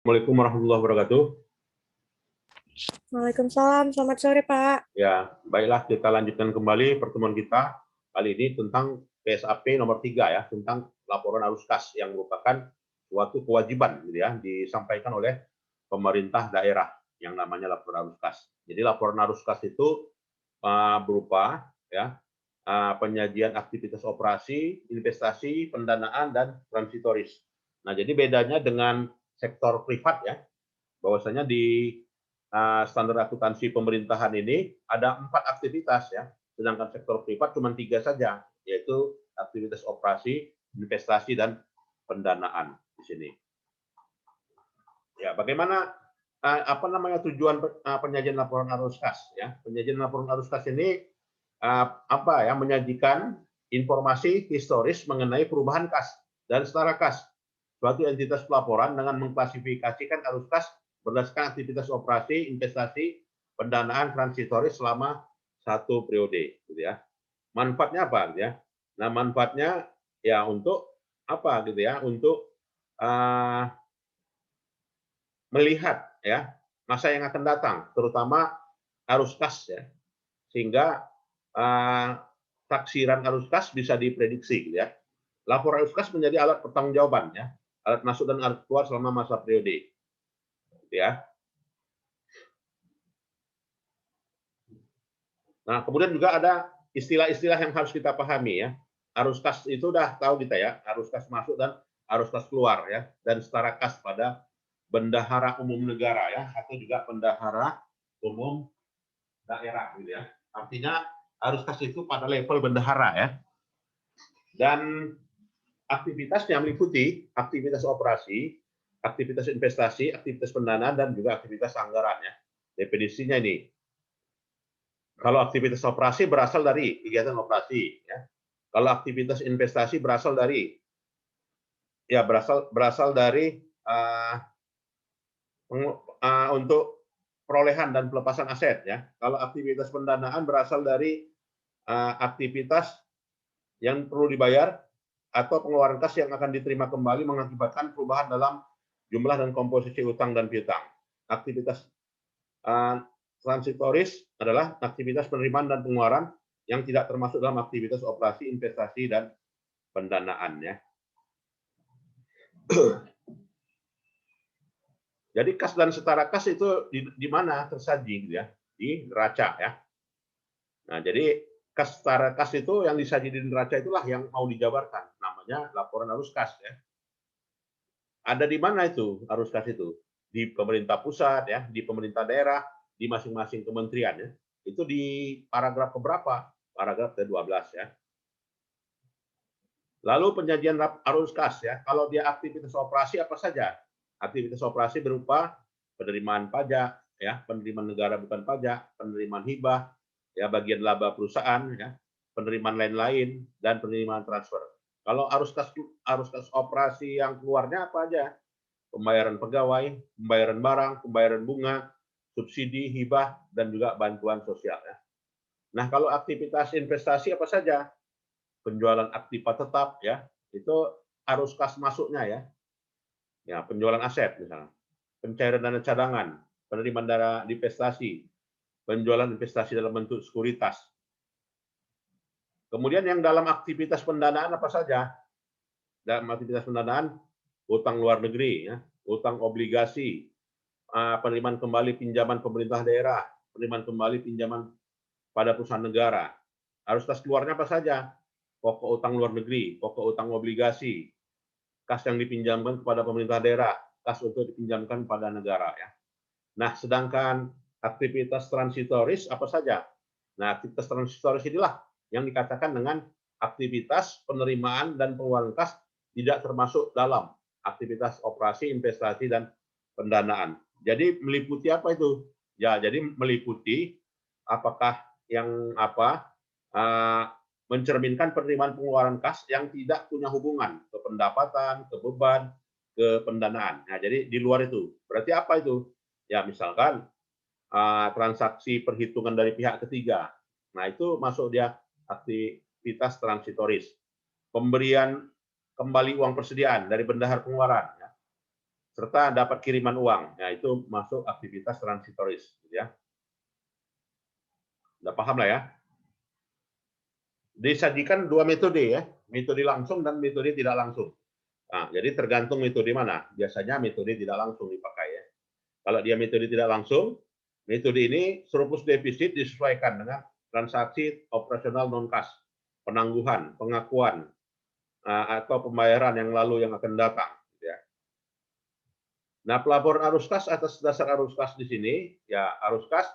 Assalamualaikum warahmatullahi wabarakatuh. Waalaikumsalam, selamat sore Pak. Ya, baiklah kita lanjutkan kembali pertemuan kita kali ini tentang PSAP nomor 3 ya, tentang laporan arus kas yang merupakan suatu kewajiban gitu ya, disampaikan oleh pemerintah daerah yang namanya laporan arus kas. Jadi laporan arus kas itu berupa ya penyajian aktivitas operasi, investasi, pendanaan dan transitoris. Nah, jadi bedanya dengan sektor privat ya, bahwasanya di standar akuntansi pemerintahan ini ada 4 aktivitas ya, sedangkan sektor privat cuma 3 saja, yaitu aktivitas operasi, investasi dan pendanaan di sini. Ya, bagaimana apa namanya tujuan penyajian laporan arus kas ya? Penyajian laporan arus kas ini apa ya, menyajikan informasi historis mengenai perubahan kas dan setara kas suatu entitas pelaporan dengan mengklasifikasikan arus kas berdasarkan aktivitas operasi, investasi, pendanaan transitoris selama satu periode, gitu ya. Manfaatnya apa, gitu ya? Nah, manfaatnya ya untuk apa, gitu ya? Untuk melihat ya masa yang akan datang, terutama arus kas ya, sehingga taksiran arus kas bisa diprediksi, gitu ya. Laporan arus kas menjadi alat pertanggungjawaban ya, alat masuk dan alat keluar selama masa periode, gitu ya. Nah, kemudian juga ada istilah-istilah yang harus kita pahami ya. Arus kas itu udah tahu kita ya, arus kas masuk dan arus kas keluar ya, dan setara kas pada bendahara umum negara ya, atau juga bendahara umum daerah gitu ya. Artinya arus kas itu pada level bendahara ya. Dan aktivitasnya meliputi aktivitas operasi, aktivitas investasi, aktivitas pendanaan dan juga aktivitas anggaran ya. Definisinya ini. Kalau aktivitas operasi berasal dari kegiatan operasi, ya. Kalau aktivitas investasi berasal dari dari untuk perolehan dan pelepasan aset, ya. Kalau aktivitas pendanaan berasal dari aktivitas yang perlu dibayar atau pengeluaran kas yang akan diterima kembali mengakibatkan perubahan dalam jumlah dan komposisi utang dan piutang. Aktivitas transitoris adalah aktivitas penerimaan dan pengeluaran yang tidak termasuk dalam aktivitas operasi, investasi, dan pendanaan. Ya. Jadi kas dan setara kas itu di mana tersaji, gitu ya, di neraca. Ya. Nah, jadi kas setara kas itu yang disaji di neraca itulah yang mau dijabarkan, namanya laporan arus kas. Ya. Ada di mana itu arus kas itu? Di pemerintah pusat, ya, di pemerintah daerah, di masing-masing kementerian ya. Itu di paragraf keberapa? Paragraf ke-12 ya. Lalu penyajian arus kas ya. Kalau dia aktivitas operasi apa saja? Aktivitas operasi berupa penerimaan pajak ya, penerimaan negara bukan pajak, penerimaan hibah, ya bagian laba perusahaan ya, penerimaan lain-lain dan penerimaan transfer. Kalau arus kas operasi yang keluarnya apa aja? Pembayaran pegawai, pembayaran barang, pembayaran bunga, subsidi, hibah, dan juga bantuan sosial. Ya. Nah, kalau aktivitas investasi apa saja? Penjualan aktiva tetap, ya, itu arus kas masuknya ya. Ya, penjualan aset misalnya, pencairan dana cadangan, penerimaan dana investasi, penjualan investasi dalam bentuk sekuritas. Kemudian yang dalam aktivitas pendanaan apa saja? Dalam aktivitas pendanaan, utang luar negeri, ya, utang obligasi, penerimaan kembali pinjaman pemerintah daerah, penerimaan kembali pinjaman pada perusahaan negara. Arus kas keluarnya apa saja? Pokok utang luar negeri, pokok utang obligasi, kas yang dipinjamkan kepada pemerintah daerah, kas untuk dipinjamkan pada negara. Ya. Nah, sedangkan aktivitas transitoris apa saja? Nah, aktivitas transitoris inilah yang dikatakan dengan aktivitas penerimaan dan pengeluaran kas tidak termasuk dalam aktivitas operasi, investasi, dan pendanaan. Jadi meliputi apa itu? Ya, jadi meliputi apakah yang mencerminkan penerimaan pengeluaran kas yang tidak punya hubungan ke pendapatan, ke beban, ke pendanaan. Nah, jadi di luar itu. Berarti apa itu? Ya, misalkan transaksi perhitungan dari pihak ketiga. Nah, itu masuk dia aktivitas transitoris. Pemberian kembali uang persediaan dari bendahara pengeluaran. Ya. serta dapat kiriman uang. Ya, itu masuk aktivitas transitoris, gitu ya. Udah paham lah ya? Disajikan dua metode ya, metode langsung dan metode tidak langsung. Nah, jadi tergantung metode mana. Biasanya metode tidak langsung dipakai ya. Kalau dia metode tidak langsung, metode ini surplus defisit disesuaikan dengan transaksi operasional non-kas, penangguhan, pengakuan, atau pembayaran yang lalu yang akan datang. Ya. Nah, pelaporan arus kas atas dasar arus kas di sini, ya arus kas,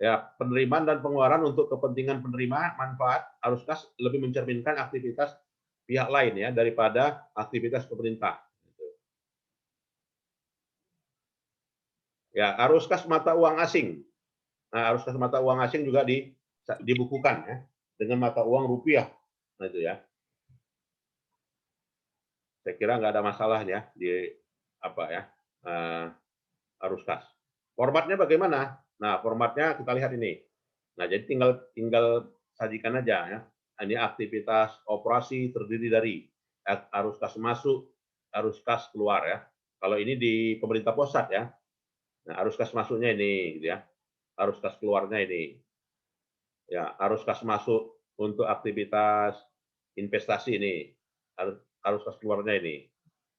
ya penerimaan dan pengeluaran untuk kepentingan penerima manfaat arus kas lebih mencerminkan aktivitas pihak lain ya daripada aktivitas pemerintah. Ya, arus kas mata uang asing. Nah, arus kas mata uang asing juga dibukukan ya dengan mata uang rupiah. Nah, itu ya. Saya kira nggak ada masalah ya di apa ya arus kas. Formatnya bagaimana? Nah, formatnya kita lihat ini. Nah, jadi tinggal sajikan aja ya. Ini aktivitas operasi terdiri dari arus kas masuk, arus kas keluar ya. Kalau ini di pemerintah pusat ya. Nah, arus kas masuknya ini gitu ya. Arus kas keluarnya ini. Ya, arus kas masuk untuk aktivitas investasi ini. Arus kas keluarnya ini.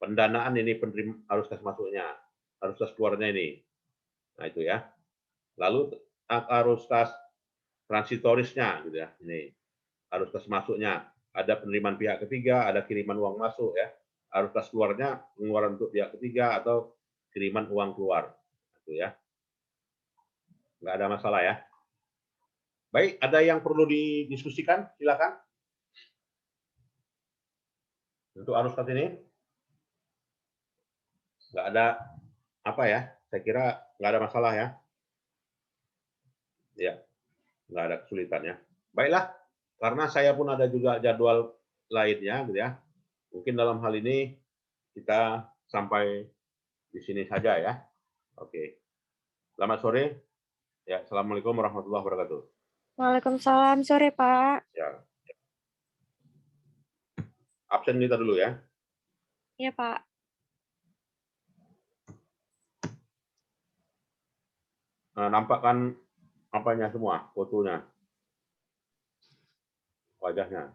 Pendanaan ini arus kas masuknya. Arus kas keluarnya ini. Nah, itu ya. Lalu arus kas transitorisnya gitu ya. Ini arus kas masuknya. Ada penerimaan pihak ketiga, ada kiriman uang masuk ya. Arus kas keluarnya pengeluaran untuk pihak ketiga atau kiriman uang keluar. Itu ya. Nggak ada masalah ya. Baik, ada yang perlu didiskusikan? Silakan. Untuk arus kas ini nggak ada apa ya? Saya kira nggak ada masalah ya. Ya, nggak ada kesulitannya. Baiklah, karena saya pun ada juga jadwal lainnya, gitu ya. Mungkin dalam hal ini kita sampai di sini saja ya. Oke. Selamat sore. Ya, assalamualaikum warahmatullahi wabarakatuh. Waalaikumsalam, sore Pak. Ya. Absen kita dulu ya. Iya Pak. Nah, nampakkan apanya semua, fotonya, wajahnya.